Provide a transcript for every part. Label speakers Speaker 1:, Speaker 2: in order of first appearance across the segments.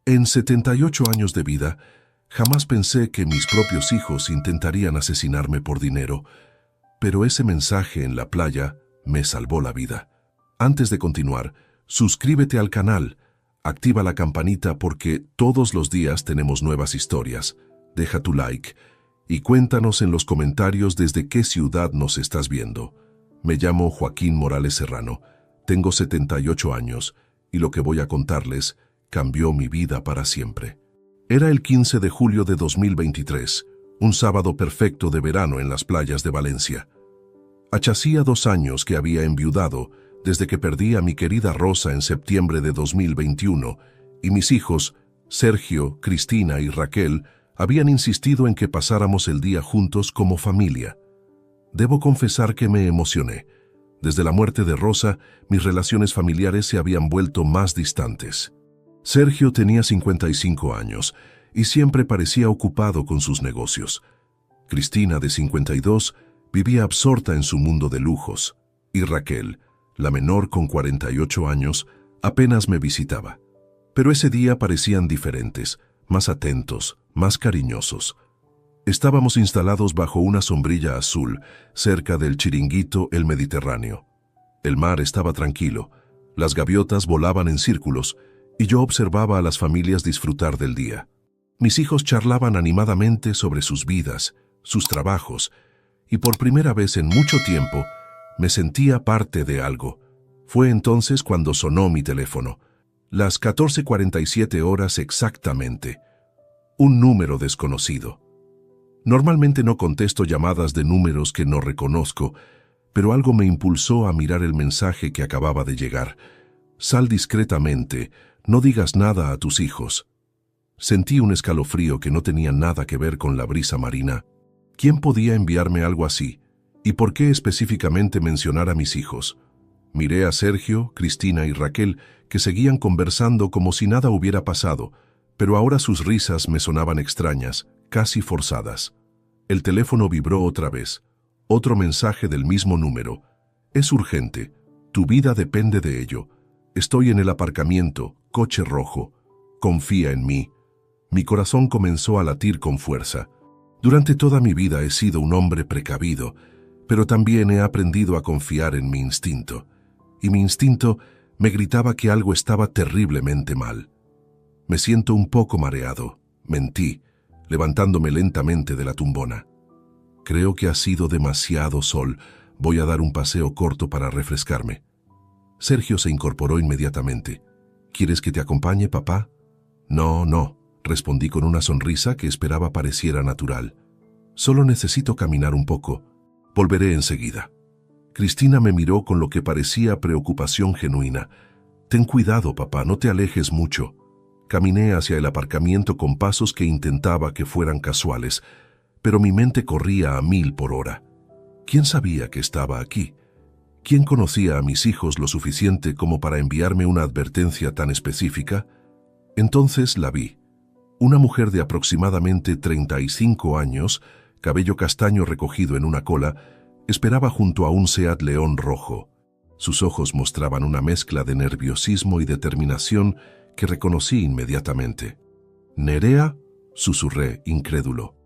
Speaker 1: En 78 años de vida, jamás pensé que mis propios hijos intentarían asesinarme por dinero, pero ese mensaje en la playa me salvó la vida. Antes de continuar, suscríbete al canal, activa la campanita porque todos los días tenemos nuevas historias. Deja tu like y cuéntanos en los comentarios desde qué ciudad nos estás viendo. Me llamo Joaquín Morales Serrano, tengo 78 años y lo que voy a contarles cambió mi vida para siempre. Era el 15 de julio de 2023, un sábado perfecto de verano en las playas de Valencia. Hacía 2 años que había enviudado desde que perdí a mi querida Rosa en septiembre de 2021 y mis hijos, Sergio, Cristina y Raquel, habían insistido en que pasáramos el día juntos como familia. Debo confesar que me emocioné. Desde la muerte de Rosa, mis relaciones familiares se habían vuelto más distantes. Sergio tenía 55 años y siempre parecía ocupado con sus negocios. Cristina, de 52, vivía absorta en su mundo de lujos. Y Raquel, la menor con 48 años, apenas me visitaba. Pero ese día parecían diferentes, más atentos, más cariñosos. Estábamos instalados bajo una sombrilla azul, cerca del chiringuito El Mediterráneo. El mar estaba tranquilo, las gaviotas volaban en círculos, y yo observaba a las familias disfrutar del día. Mis hijos charlaban animadamente sobre sus vidas, sus trabajos, y por primera vez en mucho tiempo me sentía parte de algo. Fue entonces cuando sonó mi teléfono. Las 14:47 horas exactamente. Un número desconocido. Normalmente no contesto llamadas de números que no reconozco, pero algo me impulsó a mirar el mensaje que acababa de llegar. Sal discretamente, no digas nada a tus hijos. Sentí un escalofrío que no tenía nada que ver con la brisa marina. ¿Quién podía enviarme algo así? ¿Y por qué específicamente mencionar a mis hijos? Miré a Sergio, Cristina y Raquel, que seguían conversando como si nada hubiera pasado, pero ahora sus risas me sonaban extrañas, casi forzadas. El teléfono vibró otra vez. Otro mensaje del mismo número. Es urgente. Tu vida depende de ello. Estoy en el aparcamiento, coche rojo. Confía en mí. Mi corazón comenzó a latir con fuerza. Durante toda mi vida he sido un hombre precavido, pero también he aprendido a confiar en mi instinto. Y mi instinto me gritaba que algo estaba terriblemente mal. Me siento un poco mareado, mentí, levantándome lentamente de la tumbona. Creo que ha sido demasiado sol. Voy a dar un paseo corto para refrescarme. Sergio se incorporó inmediatamente. ¿Quieres que te acompañe, papá? No, respondí con una sonrisa que esperaba pareciera natural. Solo necesito caminar un poco. Volveré enseguida. Cristina me miró con lo que parecía preocupación genuina. Ten cuidado, papá, no te alejes mucho. Caminé hacia el aparcamiento con pasos que intentaba que fueran casuales, pero mi mente corría a 1000 por hora. ¿Quién sabía que estaba aquí? ¿Quién conocía a mis hijos lo suficiente como para enviarme una advertencia tan específica? Entonces la vi. Una mujer de aproximadamente 35 años, cabello castaño recogido en una cola, esperaba junto a un Seat León rojo. Sus ojos mostraban una mezcla de nerviosismo y determinación que reconocí inmediatamente. «¿Nerea?», susurré, incrédulo.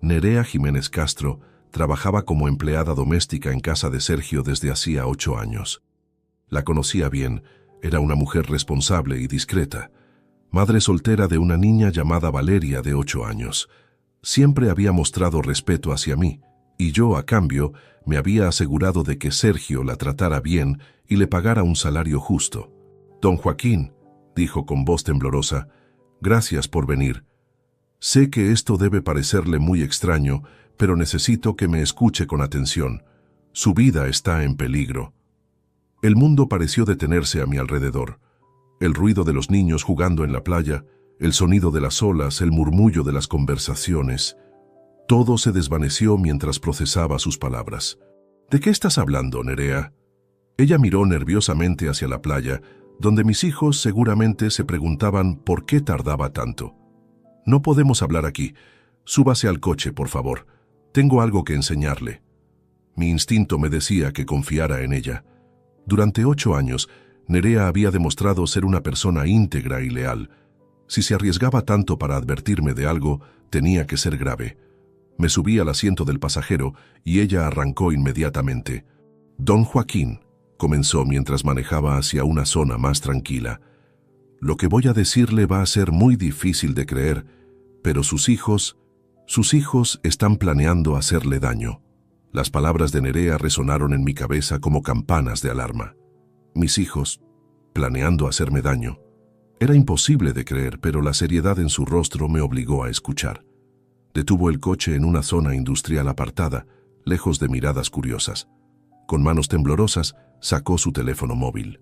Speaker 1: Nerea Jiménez Castro trabajaba como empleada doméstica en casa de Sergio desde hacía 8 años. La conocía bien, era una mujer responsable y discreta, madre soltera de una niña llamada Valeria de 8 años. Siempre había mostrado respeto hacia mí, y yo, a cambio, me había asegurado de que Sergio la tratara bien y le pagara un salario justo. «Don Joaquín», dijo con voz temblorosa, «gracias por venir. Sé que esto debe parecerle muy extraño, pero necesito que me escuche con atención. Su vida está en peligro». El mundo pareció detenerse a mi alrededor. El ruido de los niños jugando en la playa, el sonido de las olas, el murmullo de las conversaciones. Todo se desvaneció mientras procesaba sus palabras. «¿De qué estás hablando, Nerea?». Ella miró nerviosamente hacia la playa, donde mis hijos seguramente se preguntaban por qué tardaba tanto. «No podemos hablar aquí. Súbase al coche, por favor. Tengo algo que enseñarle». Mi instinto me decía que confiara en ella. Durante 8 años, Nerea había demostrado ser una persona íntegra y leal. Si se arriesgaba tanto para advertirme de algo, tenía que ser grave. Me subí al asiento del pasajero y ella arrancó inmediatamente. «Don Joaquín», comenzó mientras manejaba hacia una zona más tranquila, «lo que voy a decirle va a ser muy difícil de creer, pero sus hijos están planeando hacerle daño». Las palabras de Nerea resonaron en mi cabeza como campanas de alarma. Mis hijos, planeando hacerme daño. Era imposible de creer, pero la seriedad en su rostro me obligó a escuchar. Detuvo el coche en una zona industrial apartada, lejos de miradas curiosas. Con manos temblorosas, sacó su teléfono móvil.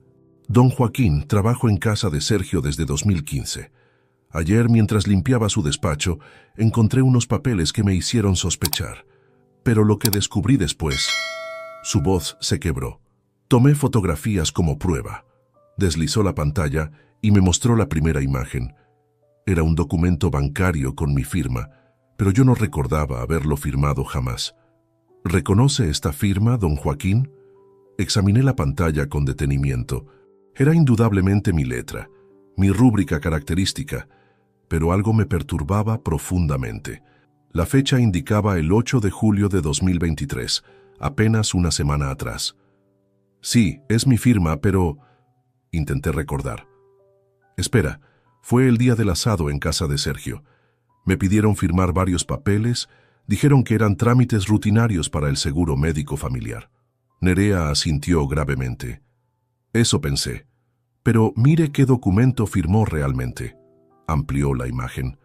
Speaker 1: «Don Joaquín, trabajo en casa de Sergio desde 2015. Ayer, mientras limpiaba su despacho, encontré unos papeles que me hicieron sospechar. Pero lo que descubrí después...» Su voz se quebró. Tomé fotografías como prueba. Deslizó la pantalla y me mostró la primera imagen. Era un documento bancario con mi firma, pero yo no recordaba haberlo firmado jamás. «¿Reconoce esta firma, don Joaquín?» Examiné la pantalla con detenimiento. Era indudablemente mi letra, mi rúbrica característica, pero algo me perturbaba profundamente. La fecha indicaba el 8 de julio de 2023, apenas una semana atrás. «Sí, es mi firma, pero...» Intenté recordar. «Espera, fue el día del asado en casa de Sergio. Me pidieron firmar varios papeles, dijeron que eran trámites rutinarios para el seguro médico familiar». Nerea asintió gravemente. «Eso pensé. Pero mire qué documento firmó realmente». Amplió la imagen.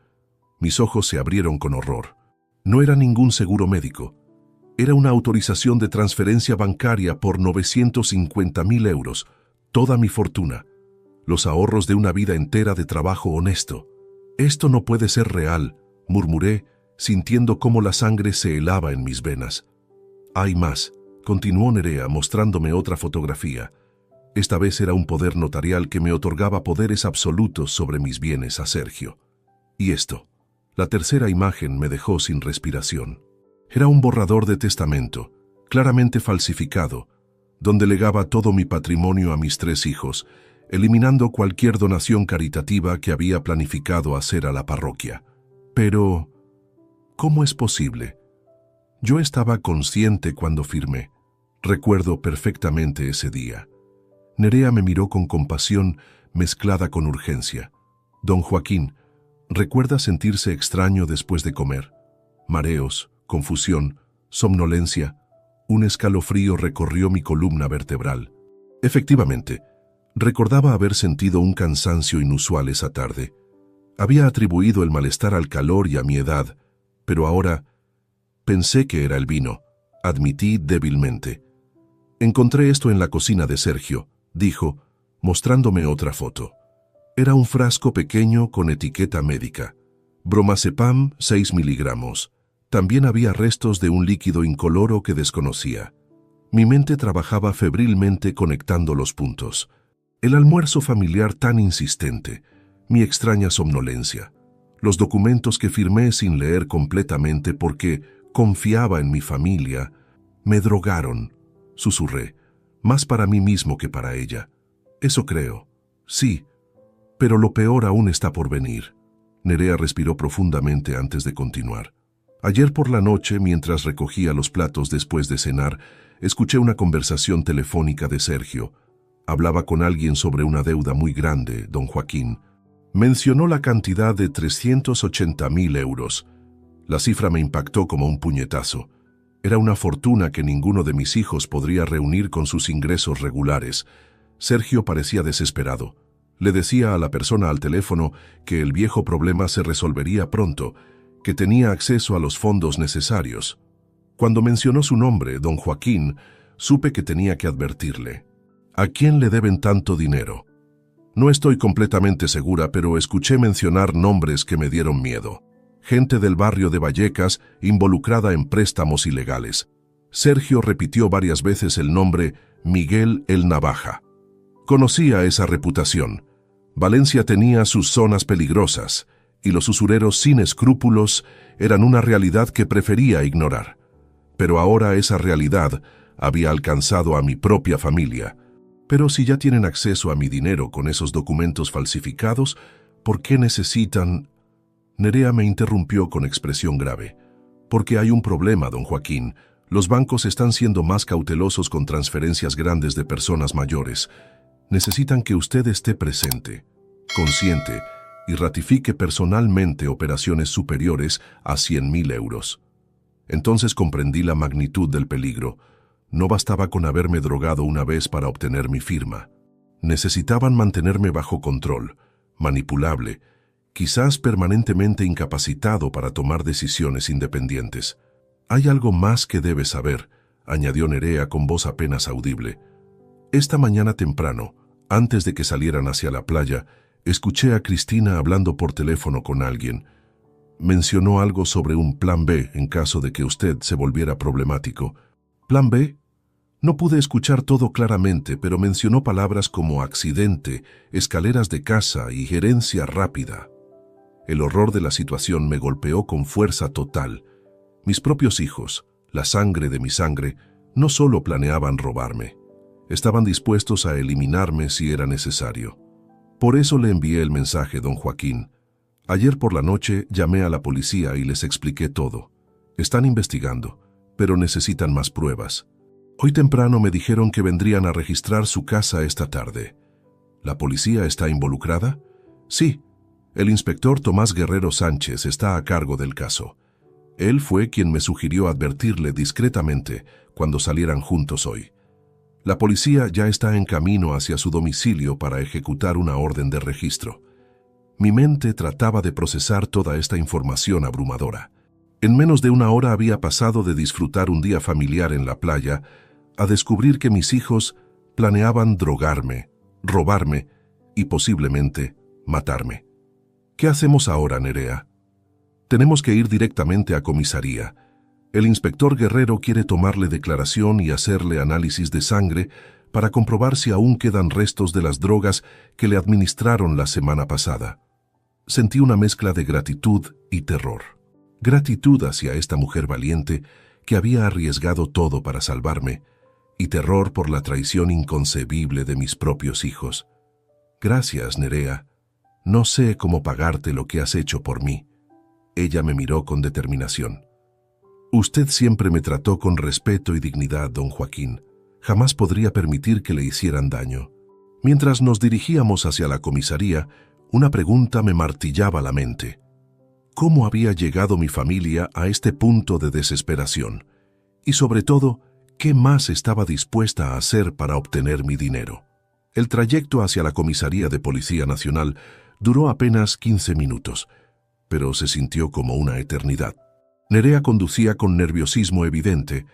Speaker 1: Mis ojos se abrieron con horror. No era ningún seguro médico. Era una autorización de transferencia bancaria por 950.000 euros, toda mi fortuna, los ahorros de una vida entera de trabajo honesto. «Esto no puede ser real», murmuré, sintiendo cómo la sangre se helaba en mis venas. «Hay más», continuó Nerea mostrándome otra fotografía. Esta vez era un poder notarial que me otorgaba poderes absolutos sobre mis bienes a Sergio. Y esto, la tercera imagen, me dejó sin respiración. Era un borrador de testamento, claramente falsificado, donde legaba todo mi patrimonio a mis 3 hijos, eliminando cualquier donación caritativa que había planificado hacer a la parroquia. Pero, ¿cómo es posible? Yo estaba consciente cuando firmé. Recuerdo perfectamente ese día. Nerea me miró con compasión mezclada con urgencia. «Don Joaquín, ¿recuerda sentirse extraño después de comer? Mareos, confusión, somnolencia». Un escalofrío recorrió mi columna vertebral. Efectivamente, recordaba haber sentido un cansancio inusual esa tarde. Había atribuido el malestar al calor y a mi edad, pero ahora pensé que era el vino, admití débilmente. «Encontré esto en la cocina de Sergio», dijo, mostrándome otra foto. Era un frasco pequeño con etiqueta médica. Bromazepam 6 miligramos. También había restos de un líquido incoloro que desconocía. Mi mente trabajaba febrilmente conectando los puntos. El almuerzo familiar tan insistente, mi extraña somnolencia, los documentos que firmé sin leer completamente porque confiaba en mi familia, me drogaron, susurré, más para mí mismo que para ella. «Eso creo. Sí, pero lo peor aún está por venir». Nerea respiró profundamente antes de continuar. «Ayer por la noche, mientras recogía los platos después de cenar, escuché una conversación telefónica de Sergio. Hablaba con alguien sobre una deuda muy grande, don Joaquín. Mencionó la cantidad de 380.000 euros. La cifra me impactó como un puñetazo. Era una fortuna que ninguno de mis hijos podría reunir con sus ingresos regulares. Sergio parecía desesperado. Le decía a la persona al teléfono que el viejo problema se resolvería pronto, que tenía acceso a los fondos necesarios. Cuando mencionó su nombre, don Joaquín, supe que tenía que advertirle. «¿A quién le deben tanto dinero?» No estoy completamente segura, pero escuché mencionar nombres que me dieron miedo. Gente del barrio de Vallecas involucrada en préstamos ilegales. Sergio repitió varias veces el nombre Miguel el Navaja. Conocía esa reputación. Valencia tenía sus zonas peligrosas, y los usureros sin escrúpulos eran una realidad que prefería ignorar. Pero ahora esa realidad había alcanzado a mi propia familia. Pero si ya tienen acceso a mi dinero con esos documentos falsificados, ¿Por qué necesitan? Nerea me interrumpió con expresión grave. Porque hay un problema, don Joaquín. Los bancos están siendo más cautelosos con transferencias grandes de personas mayores. Necesitan que usted esté presente, consciente, y ratifique personalmente operaciones superiores a 100.000 euros. Entonces comprendí la magnitud del peligro. No bastaba con haberme drogado una vez para obtener mi firma. Necesitaban mantenerme bajo control, manipulable, quizás permanentemente incapacitado para tomar decisiones independientes. «Hay algo más que debes saber», añadió Nerea con voz apenas audible. «Esta mañana temprano, antes de que salieran hacia la playa, escuché a Cristina hablando por teléfono con alguien. Mencionó algo sobre un plan B en caso de que usted se volviera problemático». «¿Plan B?» No pude escuchar todo claramente, pero mencionó palabras como accidente, escaleras de casa y gerencia rápida. El horror de la situación me golpeó con fuerza total. Mis propios hijos, la sangre de mi sangre, no solo planeaban robarme. Estaban dispuestos a eliminarme si era necesario. Por eso le envié el mensaje, don Joaquín. Ayer por la noche llamé a la policía y les expliqué todo. Están investigando, pero necesitan más pruebas. Hoy temprano me dijeron que vendrían a registrar su casa esta tarde. ¿La policía está involucrada? Sí. El inspector Tomás Guerrero Sánchez está a cargo del caso. Él fue quien me sugirió advertirle discretamente cuando salieran juntos hoy. La policía ya está en camino hacia su domicilio para ejecutar una orden de registro. Mi mente trataba de procesar toda esta información abrumadora. En menos de una hora había pasado de disfrutar un día familiar en la playa a descubrir que mis hijos planeaban drogarme, robarme y posiblemente matarme. ¿Qué hacemos ahora, Nerea? Tenemos que ir directamente a comisaría. El inspector Guerrero quiere tomarle declaración y hacerle análisis de sangre para comprobar si aún quedan restos de las drogas que le administraron la semana pasada. Sentí una mezcla de gratitud y terror. Gratitud hacia esta mujer valiente que había arriesgado todo para salvarme, y terror por la traición inconcebible de mis propios hijos. Gracias, Nerea. No sé cómo pagarte lo que has hecho por mí. Ella me miró con determinación. Usted siempre me trató con respeto y dignidad, don Joaquín. Jamás podría permitir que le hicieran daño. Mientras nos dirigíamos hacia la comisaría, una pregunta me martillaba la mente. ¿Cómo había llegado mi familia a este punto de desesperación? Y sobre todo, ¿qué más estaba dispuesta a hacer para obtener mi dinero? El trayecto hacia la comisaría de Policía Nacional duró apenas 15 minutos, pero se sintió como una eternidad. Nerea conducía con nerviosismo evidente,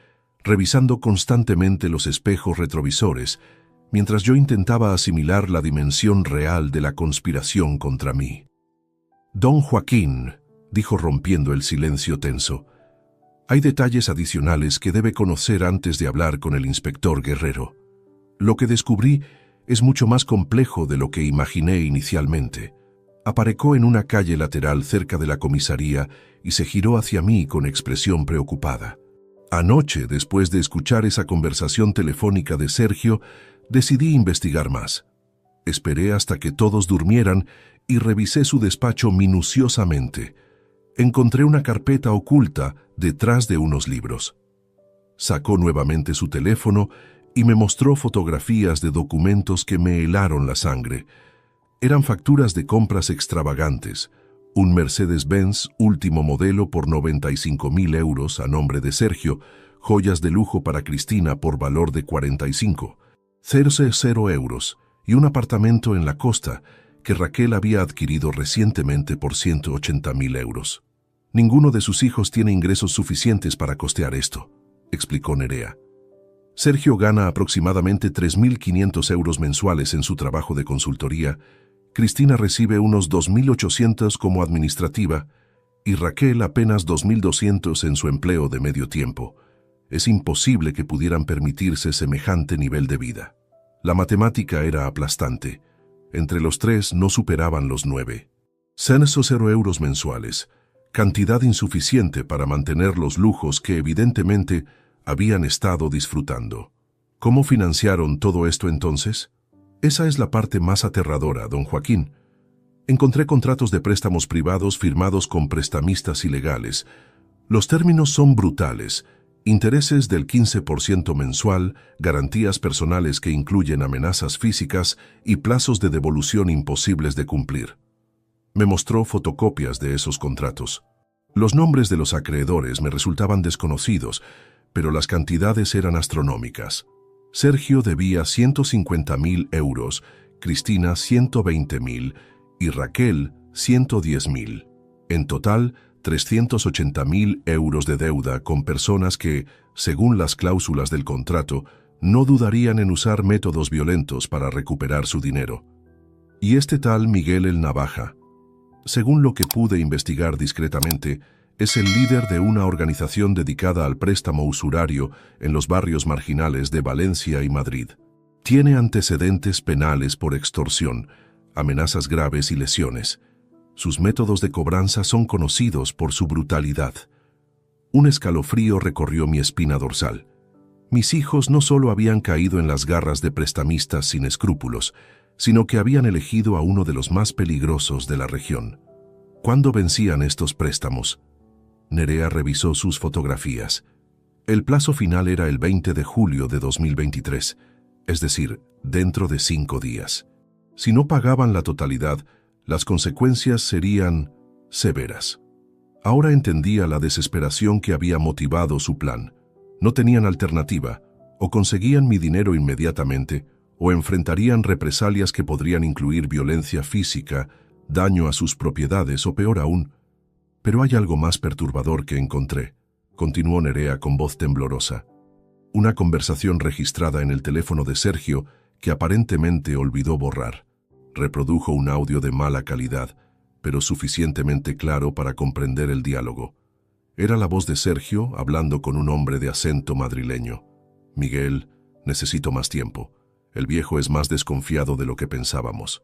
Speaker 1: revisando constantemente los espejos retrovisores, mientras yo intentaba asimilar la dimensión real de la conspiración contra mí. «Don Joaquín», dijo rompiendo el silencio tenso, «hay detalles adicionales que debe conocer antes de hablar con el inspector Guerrero. Lo que descubrí es mucho más complejo de lo que imaginé inicialmente». Aparcó en una calle lateral cerca de la comisaría y se giró hacia mí con expresión preocupada. Anoche, después de escuchar esa conversación telefónica de Sergio, decidí investigar más. Esperé hasta que todos durmieran y revisé su despacho minuciosamente. Encontré una carpeta oculta detrás de unos libros. Sacó nuevamente su teléfono y me mostró fotografías de documentos que me helaron la sangre. Eran facturas de compras extravagantes, un Mercedes-Benz último modelo por 95.000 euros a nombre de Sergio, joyas de lujo para Cristina por valor de 45.000 euros y un apartamento en la costa que Raquel había adquirido recientemente por 180.000 euros. Ninguno de sus hijos tiene ingresos suficientes para costear esto, explicó Nerea. Sergio gana aproximadamente 3.500 euros mensuales en su trabajo de consultoría, Cristina recibe unos 2.800 como administrativa y Raquel apenas 2.200 en su empleo de medio tiempo. Es imposible que pudieran permitirse semejante nivel de vida. La matemática era aplastante. Entre los tres no superaban los 9. 0 euros mensuales, cantidad insuficiente para mantener los lujos que evidentemente habían estado disfrutando. ¿Cómo financiaron todo esto entonces? Esa es la parte más aterradora, don Joaquín. Encontré contratos de préstamos privados firmados con prestamistas ilegales. Los términos son brutales. Intereses del 15% mensual, garantías personales que incluyen amenazas físicas y plazos de devolución imposibles de cumplir. Me mostró fotocopias de esos contratos. Los nombres de los acreedores me resultaban desconocidos, pero las cantidades eran astronómicas. Sergio debía 150.000 euros, Cristina 120.000 y Raquel 110.000. En total, 380.000 euros de deuda con personas que, según las cláusulas del contrato, no dudarían en usar métodos violentos para recuperar su dinero. Y este tal Miguel el Navaja, según lo que pude investigar discretamente, es el líder de una organización dedicada al préstamo usurario en los barrios marginales de Valencia y Madrid. Tiene antecedentes penales por extorsión, amenazas graves y lesiones. Sus métodos de cobranza son conocidos por su brutalidad. Un escalofrío recorrió mi espina dorsal. Mis hijos no solo habían caído en las garras de prestamistas sin escrúpulos, sino que habían elegido a uno de los más peligrosos de la región. ¿Cuándo vencían estos préstamos? Nerea revisó sus fotografías. El plazo final era el 20 de julio de 2023, es decir, dentro de 5 días. Si no pagaban la totalidad, las consecuencias serían severas. Ahora entendía la desesperación que había motivado su plan. No tenían alternativa, o conseguían mi dinero inmediatamente, o enfrentarían represalias que podrían incluir violencia física, daño a sus propiedades o peor aún. Pero hay algo más perturbador que encontré, continuó Nerea con voz temblorosa. Una conversación registrada en el teléfono de Sergio que aparentemente olvidó borrar. Reprodujo un audio de mala calidad, pero suficientemente claro para comprender el diálogo. Era la voz de Sergio hablando con un hombre de acento madrileño. Miguel, necesito más tiempo. El viejo es más desconfiado de lo que pensábamos.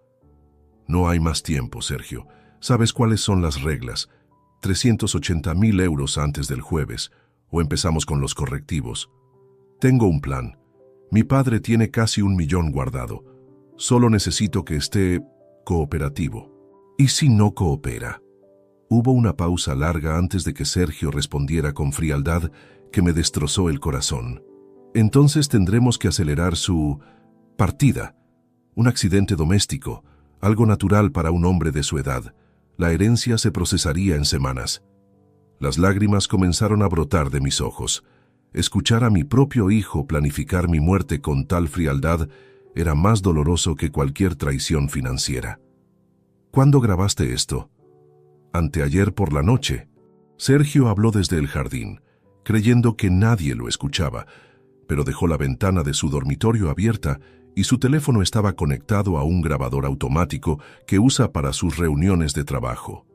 Speaker 1: No hay más tiempo, Sergio. ¿Sabes cuáles son las reglas? 380.000 euros antes del jueves, o empezamos con los correctivos. Tengo un plan. Mi padre tiene casi 1 millón guardado. Solo necesito que esté cooperativo. ¿Y si no coopera? Hubo una pausa larga antes de que Sergio respondiera con frialdad que me destrozó el corazón. Entonces tendremos que acelerar su partida. Un accidente doméstico, algo natural para un hombre de su edad. La herencia se procesaría en semanas. Las lágrimas comenzaron a brotar de mis ojos. Escuchar a mi propio hijo planificar mi muerte con tal frialdad era más doloroso que cualquier traición financiera. ¿Cuándo grabaste esto? Anteayer por la noche. Sergio habló desde el jardín, creyendo que nadie lo escuchaba, pero dejó la ventana de su dormitorio abierta y su teléfono estaba conectado a un grabador automático que usa para sus reuniones de trabajo.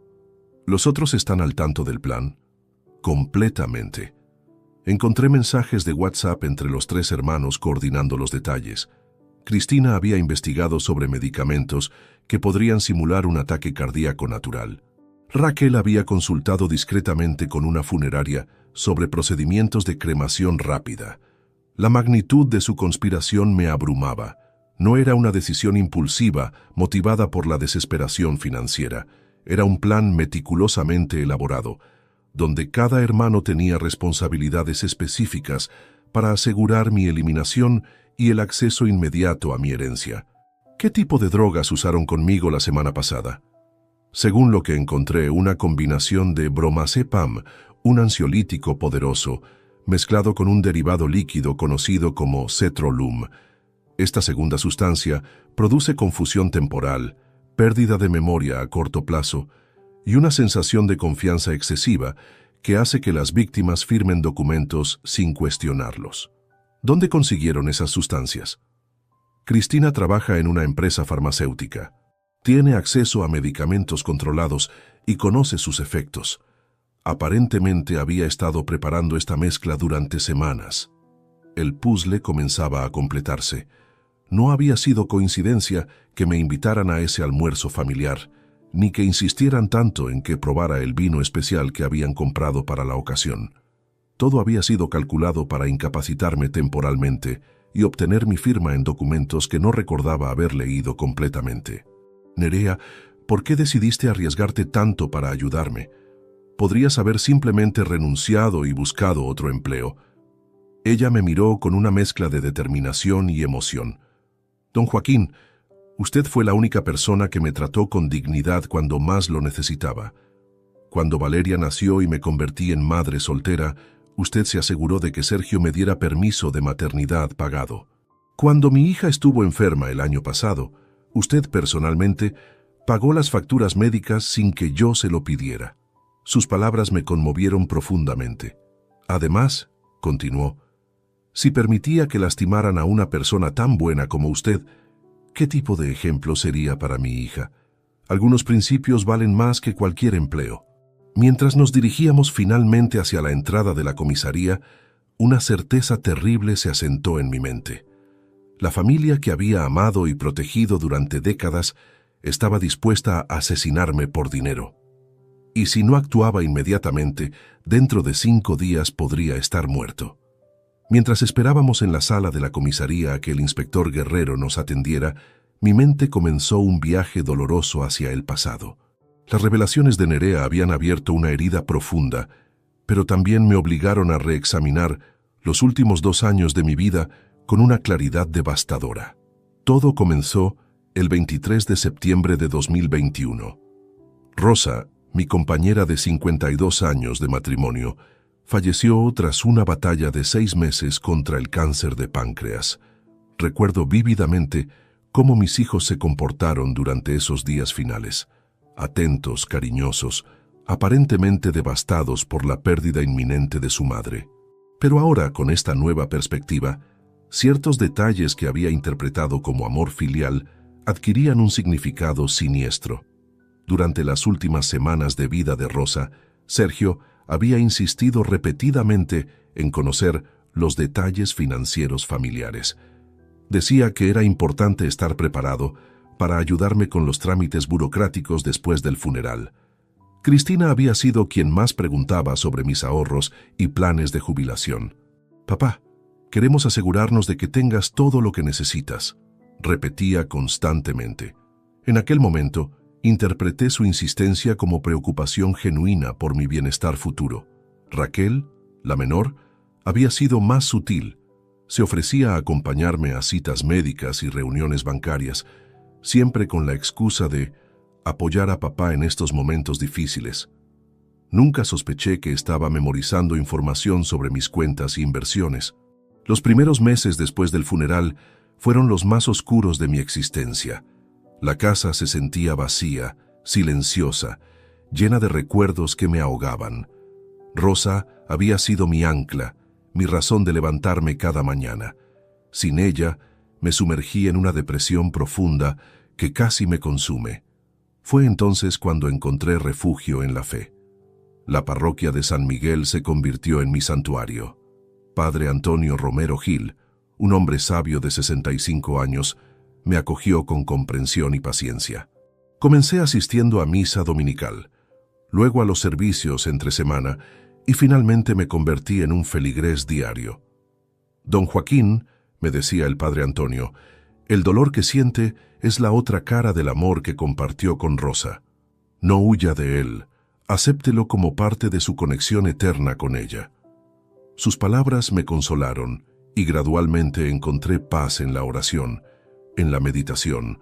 Speaker 1: ¿Los otros están al tanto del plan? Completamente. Encontré mensajes de WhatsApp entre los 3 hermanos coordinando los detalles. Cristina había investigado sobre medicamentos que podrían simular un ataque cardíaco natural. Raquel había consultado discretamente con una funeraria sobre procedimientos de cremación rápida. La magnitud de su conspiración me abrumaba. No era una decisión impulsiva, motivada por la desesperación financiera. Era un plan meticulosamente elaborado, donde cada hermano tenía responsabilidades específicas para asegurar mi eliminación y el acceso inmediato a mi herencia. ¿Qué tipo de drogas usaron conmigo la semana pasada? Según lo que encontré, una combinación de bromazepam, un ansiolítico poderoso, mezclado con un derivado líquido conocido como cetrolum. Esta segunda sustancia produce confusión temporal, pérdida de memoria a corto plazo y una sensación de confianza excesiva que hace que las víctimas firmen documentos sin cuestionarlos. ¿Dónde consiguieron esas sustancias? Cristina trabaja en una empresa farmacéutica. Tiene acceso a medicamentos controlados y conoce sus efectos. Aparentemente había estado preparando esta mezcla durante semanas. El puzzle comenzaba a completarse. No había sido coincidencia que me invitaran a ese almuerzo familiar, ni que insistieran tanto en que probara el vino especial que habían comprado para la ocasión. Todo había sido calculado para incapacitarme temporalmente y obtener mi firma en documentos que no recordaba haber leído completamente. Nerea, ¿por qué decidiste arriesgarte tanto para ayudarme? Podrías haber simplemente renunciado y buscado otro empleo. Ella me miró con una mezcla de determinación y emoción. Don Joaquín, usted fue la única persona que me trató con dignidad cuando más lo necesitaba. Cuando Valeria nació y me convertí en madre soltera, usted se aseguró de que Sergio me diera permiso de maternidad pagado. Cuando mi hija estuvo enferma el año pasado, usted personalmente pagó las facturas médicas sin que yo se lo pidiera. Sus palabras me conmovieron profundamente. Además, continuó, si permitía que lastimaran a una persona tan buena como usted, ¿qué tipo de ejemplo sería para mi hija? Algunos principios valen más que cualquier empleo. Mientras nos dirigíamos finalmente hacia la entrada de la comisaría, una certeza terrible se asentó en mi mente. La familia que había amado y protegido durante décadas estaba dispuesta a asesinarme por dinero. Y si no actuaba inmediatamente, dentro de 5 días podría estar muerto. Mientras esperábamos en la sala de la comisaría a que el inspector Guerrero nos atendiera, mi mente comenzó un viaje doloroso hacia el pasado. Las revelaciones de Nerea habían abierto una herida profunda, pero también me obligaron a reexaminar los últimos 2 años de mi vida con una claridad devastadora. Todo comenzó el 23 de septiembre de 2021. Rosa, mi compañera de 52 años de matrimonio, falleció tras una batalla de 6 meses contra el cáncer de páncreas. Recuerdo vívidamente cómo mis hijos se comportaron durante esos días finales. Atentos, cariñosos, aparentemente devastados por la pérdida inminente de su madre. Pero ahora, con esta nueva perspectiva, ciertos detalles que había interpretado como amor filial adquirían un significado siniestro. Durante las últimas semanas de vida de Rosa, Sergio había insistido repetidamente en conocer los detalles financieros familiares. Decía que era importante estar preparado para ayudarme con los trámites burocráticos después del funeral. Cristina había sido quien más preguntaba sobre mis ahorros y planes de jubilación. «Papá, queremos asegurarnos de que tengas todo lo que necesitas», repetía constantemente. En aquel momento, interpreté su insistencia como preocupación genuina por mi bienestar futuro. Raquel, la menor, había sido más sutil. Se ofrecía a acompañarme a citas médicas y reuniones bancarias, siempre con la excusa de apoyar a papá en estos momentos difíciles. Nunca sospeché que estaba memorizando información sobre mis cuentas e inversiones. Los primeros meses después del funeral fueron los más oscuros de mi existencia. La casa se sentía vacía, silenciosa, llena de recuerdos que me ahogaban. Rosa había sido mi ancla, mi razón de levantarme cada mañana. Sin ella, me sumergí en una depresión profunda que casi me consume. Fue entonces cuando encontré refugio en la fe. La parroquia de San Miguel se convirtió en mi santuario. Padre Antonio Romero Gil, un hombre sabio de 65 años, me acogió con comprensión y paciencia. Comencé asistiendo a misa dominical, luego a los servicios entre semana y finalmente me convertí en un feligrés diario. «Don Joaquín», me decía el padre Antonio, «el dolor que siente es la otra cara del amor que compartió con Rosa. No huya de él, acéptelo como parte de su conexión eterna con ella». Sus palabras me consolaron y gradualmente encontré paz en la oración, en la meditación,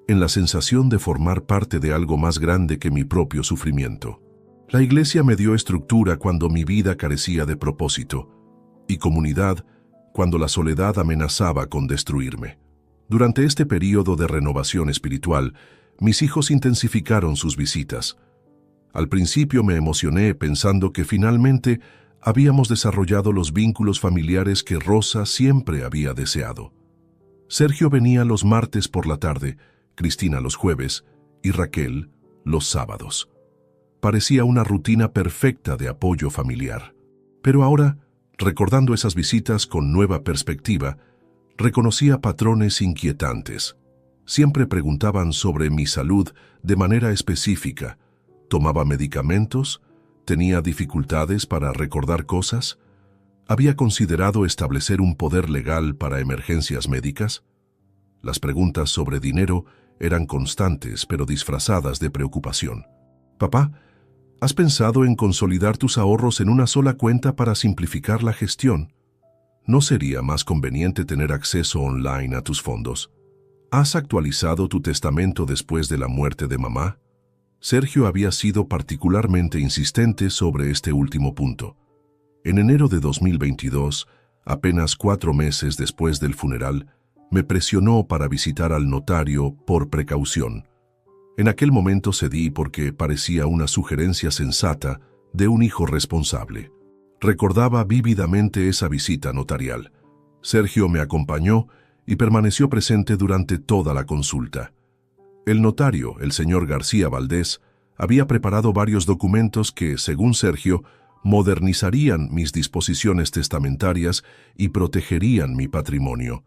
Speaker 1: en la sensación de formar parte de algo más grande que mi propio sufrimiento. La iglesia me dio estructura cuando mi vida carecía de propósito, y comunidad cuando la soledad amenazaba con destruirme. Durante este período de renovación espiritual, mis hijos intensificaron sus visitas. Al principio me emocioné pensando que finalmente habíamos desarrollado los vínculos familiares que Rosa siempre había deseado. Sergio venía los martes por la tarde, Cristina los jueves y Raquel los sábados. Parecía una rutina perfecta de apoyo familiar. Pero ahora, recordando esas visitas con nueva perspectiva, reconocía patrones inquietantes. Siempre preguntaban sobre mi salud de manera específica. ¿Tomaba medicamentos? ¿Tenía dificultades para recordar cosas? ¿Había considerado establecer un poder legal para emergencias médicas? Las preguntas sobre dinero eran constantes pero disfrazadas de preocupación. Papá, ¿has pensado en consolidar tus ahorros en una sola cuenta para simplificar la gestión? ¿No sería más conveniente tener acceso online a tus fondos? ¿Has actualizado tu testamento después de la muerte de mamá? Sergio había sido particularmente insistente sobre este último punto. En enero de 2022, apenas 4 meses después del funeral, me presionó para visitar al notario por precaución. En aquel momento cedí porque parecía una sugerencia sensata de un hijo responsable. Recordaba vívidamente esa visita notarial. Sergio me acompañó y permaneció presente durante toda la consulta. El notario, el señor García Valdés, había preparado varios documentos que, según Sergio, modernizarían mis disposiciones testamentarias y protegerían mi patrimonio.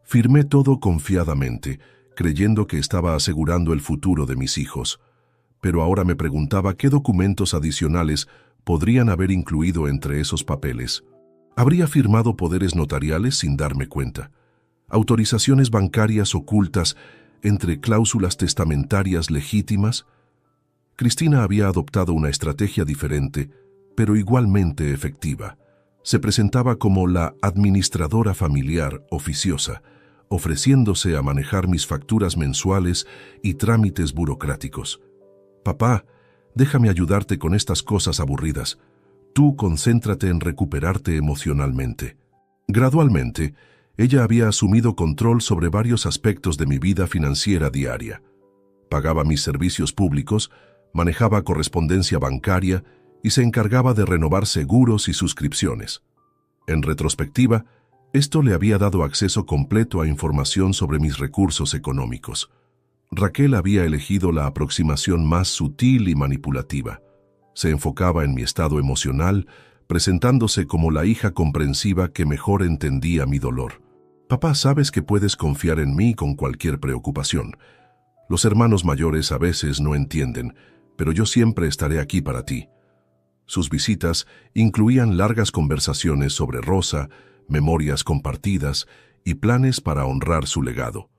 Speaker 1: Firmé todo confiadamente, creyendo que estaba asegurando el futuro de mis hijos. Pero ahora me preguntaba qué documentos adicionales podrían haber incluido entre esos papeles. ¿Habría firmado poderes notariales sin darme cuenta? ¿Autorizaciones bancarias ocultas entre cláusulas testamentarias legítimas? Cristina había adoptado una estrategia diferente, pero igualmente efectiva. Se presentaba como la administradora familiar oficiosa, ofreciéndose a manejar mis facturas mensuales y trámites burocráticos. Papá, déjame ayudarte con estas cosas aburridas. Tú concéntrate en recuperarte emocionalmente. Gradualmente, ella había asumido control sobre varios aspectos de mi vida financiera diaria. Pagaba mis servicios públicos, manejaba correspondencia bancaria y se encargaba de renovar seguros y suscripciones. En retrospectiva, esto le había dado acceso completo a información sobre mis recursos económicos. Raquel había elegido la aproximación más sutil y manipulativa. Se enfocaba en mi estado emocional, presentándose como la hija comprensiva que mejor entendía mi dolor. Papá, sabes que puedes confiar en mí con cualquier preocupación. Los hermanos mayores a veces no entienden, pero yo siempre estaré aquí para ti. Sus visitas incluían largas conversaciones sobre Rosa, memorias compartidas y planes para honrar su legado.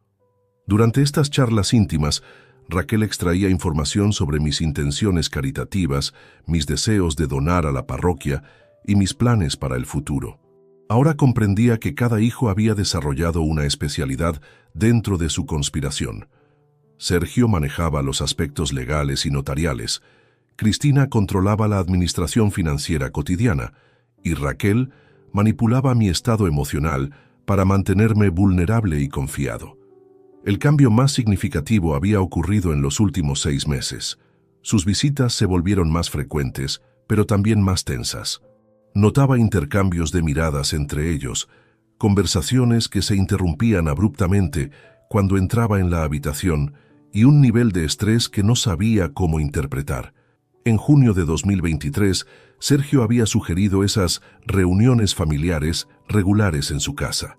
Speaker 1: Durante estas charlas íntimas, Raquel extraía información sobre mis intenciones caritativas, mis deseos de donar a la parroquia y mis planes para el futuro. Ahora comprendía que cada hijo había desarrollado una especialidad dentro de su conspiración. Sergio manejaba los aspectos legales y notariales, Cristina controlaba la administración financiera cotidiana y Raquel manipulaba mi estado emocional para mantenerme vulnerable y confiado. El cambio más significativo había ocurrido en los últimos 6 meses. Sus visitas se volvieron más frecuentes, pero también más tensas. Notaba intercambios de miradas entre ellos, conversaciones que se interrumpían abruptamente cuando entraba en la habitación y un nivel de estrés que no sabía cómo interpretar. En junio de 2023, Sergio había sugerido esas reuniones familiares regulares en su casa.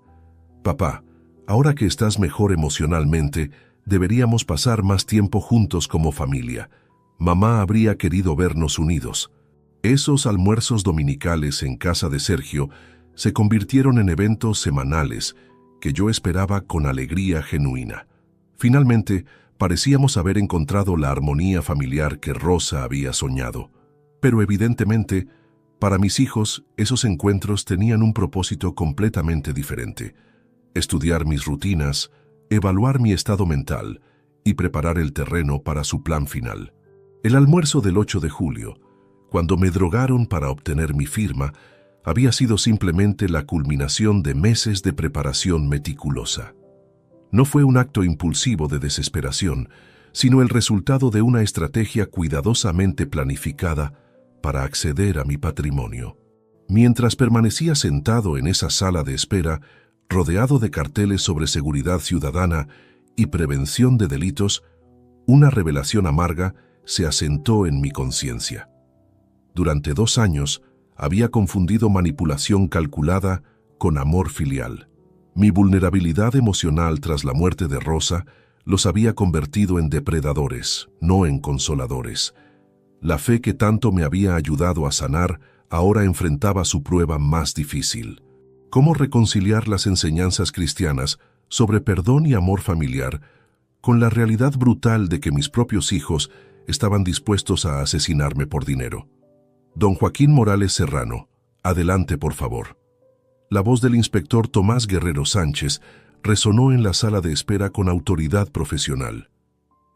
Speaker 1: Papá, ahora que estás mejor emocionalmente, deberíamos pasar más tiempo juntos como familia. Mamá habría querido vernos unidos. Esos almuerzos dominicales en casa de Sergio se convirtieron en eventos semanales que yo esperaba con alegría genuina. Finalmente, parecíamos haber encontrado la armonía familiar que Rosa había soñado. Pero evidentemente, para mis hijos, esos encuentros tenían un propósito completamente diferente: estudiar mis rutinas, evaluar mi estado mental y preparar el terreno para su plan final. El almuerzo del 8 de julio, cuando me drogaron para obtener mi firma, había sido simplemente la culminación de meses de preparación meticulosa. No fue un acto impulsivo de desesperación, sino el resultado de una estrategia cuidadosamente planificada para acceder a mi patrimonio. Mientras permanecía sentado en esa sala de espera, rodeado de carteles sobre seguridad ciudadana y prevención de delitos, una revelación amarga se asentó en mi conciencia. Durante 2 años había confundido manipulación calculada con amor filial. Mi vulnerabilidad emocional tras la muerte de Rosa los había convertido en depredadores, no en consoladores. La fe que tanto me había ayudado a sanar ahora enfrentaba su prueba más difícil. ¿Cómo reconciliar las enseñanzas cristianas sobre perdón y amor familiar con la realidad brutal de que mis propios hijos estaban dispuestos a asesinarme por dinero. Don Joaquín Morales Serrano, adelante por favor. La voz del inspector Tomás Guerrero Sánchez resonó en la sala de espera con autoridad profesional.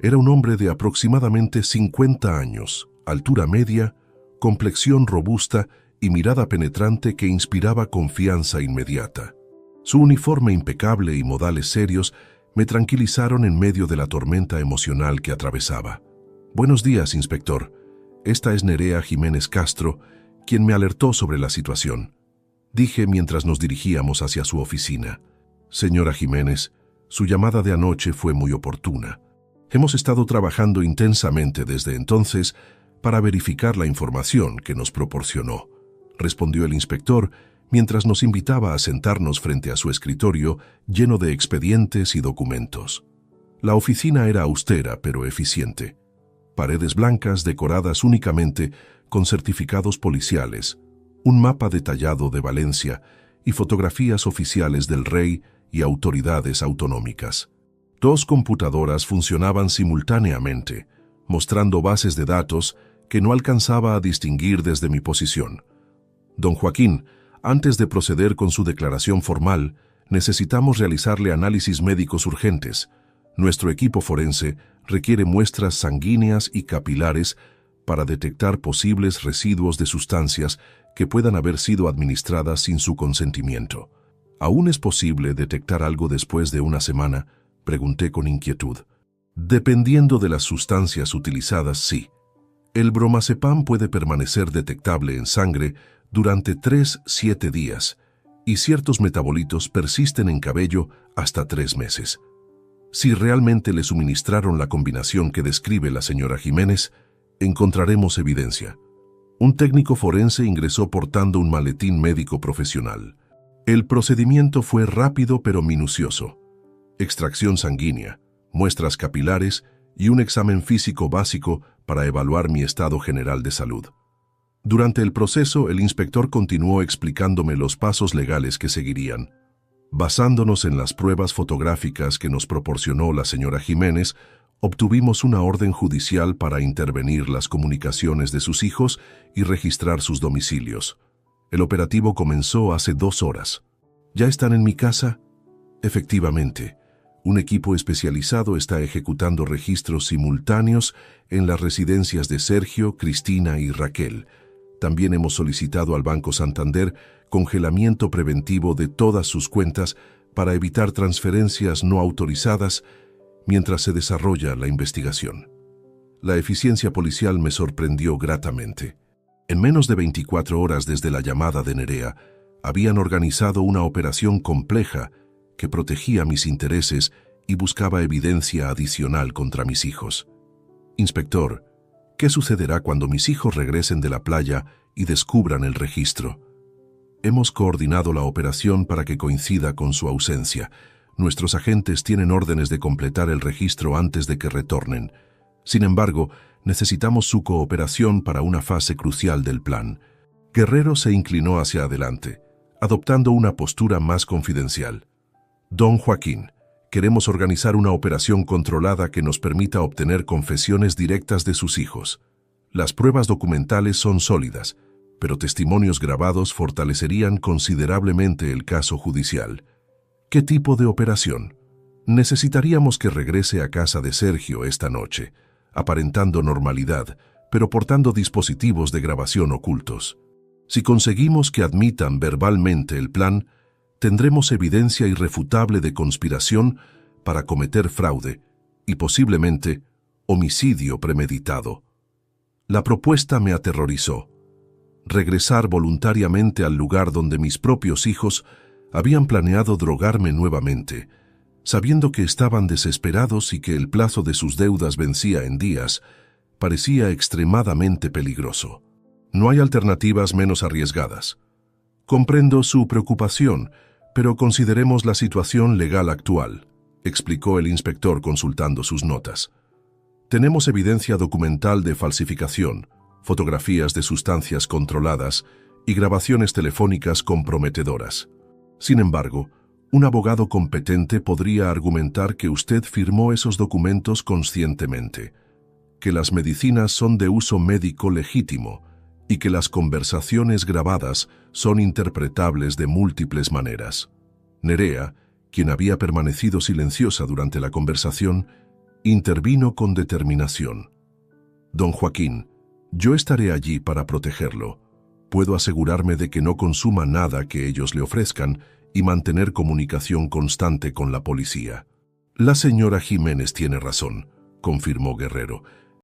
Speaker 1: Era un hombre de aproximadamente 50 años, altura media, complexión robusta y mirada penetrante que inspiraba confianza inmediata. Su uniforme impecable y modales serios me tranquilizaron en medio de la tormenta emocional que atravesaba. Buenos días, inspector. Esta es Nerea Jiménez Castro, quien me alertó sobre la situación. Dije mientras nos dirigíamos hacia su oficina. Señora Jiménez, su llamada de anoche fue muy oportuna. Hemos estado trabajando intensamente desde entonces para verificar la información que nos proporcionó, respondió el inspector mientras nos invitaba a sentarnos frente a su escritorio lleno de expedientes y documentos. La oficina era austera pero eficiente. Paredes blancas decoradas únicamente con certificados policiales, un mapa detallado de Valencia y fotografías oficiales del rey y autoridades autonómicas. 2 computadoras funcionaban simultáneamente, mostrando bases de datos que no alcanzaba a distinguir desde mi posición. Don Joaquín, antes de proceder con su declaración formal, necesitamos realizarle análisis médicos urgentes. Nuestro equipo forense requiere muestras sanguíneas y capilares para detectar posibles residuos de sustancias que puedan haber sido administradas sin su consentimiento. ¿Aún es posible detectar algo después de una semana?, pregunté con inquietud. Dependiendo de las sustancias utilizadas, sí. El bromazepam puede permanecer detectable en sangre durante 3-7 días y ciertos metabolitos persisten en cabello hasta 3 meses. Si realmente le suministraron la combinación que describe la señora Jiménez, encontraremos evidencia. Un técnico forense ingresó portando un maletín médico profesional. El procedimiento fue rápido pero minucioso. Extracción sanguínea, muestras capilares y un examen físico básico para evaluar mi estado general de salud. Durante el proceso, el inspector continuó explicándome los pasos legales que seguirían. Basándonos en las pruebas fotográficas que nos proporcionó la señora Jiménez, obtuvimos una orden judicial para intervenir las comunicaciones de sus hijos y registrar sus domicilios. El operativo comenzó hace 2 horas. ¿Ya están en mi casa? Efectivamente. Un equipo especializado está ejecutando registros simultáneos en las residencias de Sergio, Cristina y Raquel. También hemos solicitado al Banco Santander congelamiento preventivo de todas sus cuentas para evitar transferencias no autorizadas mientras se desarrolla la investigación. La eficiencia policial me sorprendió gratamente. En menos de 24 horas desde la llamada de Nerea, habían organizado una operación compleja que protegía mis intereses y buscaba evidencia adicional contra mis hijos. Inspector, ¿qué sucederá cuando mis hijos regresen de la playa y descubran el registro? Hemos coordinado la operación para que coincida con su ausencia. Nuestros agentes tienen órdenes de completar el registro antes de que retornen. Sin embargo, necesitamos su cooperación para una fase crucial del plan. Guerrero se inclinó hacia adelante, adoptando una postura más confidencial. Don Joaquín, queremos organizar una operación controlada que nos permita obtener confesiones directas de sus hijos. Las pruebas documentales son sólidas, pero testimonios grabados fortalecerían considerablemente el caso judicial. ¿Qué tipo de operación? Necesitaríamos que regrese a casa de Sergio esta noche, aparentando normalidad, pero portando dispositivos de grabación ocultos. Si conseguimos que admitan verbalmente el plan, tendremos evidencia irrefutable de conspiración para cometer fraude y posiblemente homicidio premeditado. La propuesta me aterrorizó. Regresar voluntariamente al lugar donde mis propios hijos habían planeado drogarme nuevamente, sabiendo que estaban desesperados y que el plazo de sus deudas vencía en días, parecía extremadamente peligroso. No hay alternativas menos arriesgadas. Comprendo su preocupación, pero consideremos la situación legal actual, explicó el inspector consultando sus notas. Tenemos evidencia documental de falsificación, fotografías de sustancias controladas y grabaciones telefónicas comprometedoras. Sin embargo, Un abogado competente podría argumentar que usted firmó esos documentos conscientemente, que las medicinas son de uso médico legítimo y que las conversaciones grabadas son interpretables de múltiples maneras. Nerea, quien había permanecido silenciosa durante la conversación, intervino con determinación. Don Joaquín, yo estaré allí para protegerlo. Puedo asegurarme de que no consuma nada que ellos le ofrezcan y mantener comunicación constante con la policía. La señora Jiménez tiene razón, confirmó Guerrero.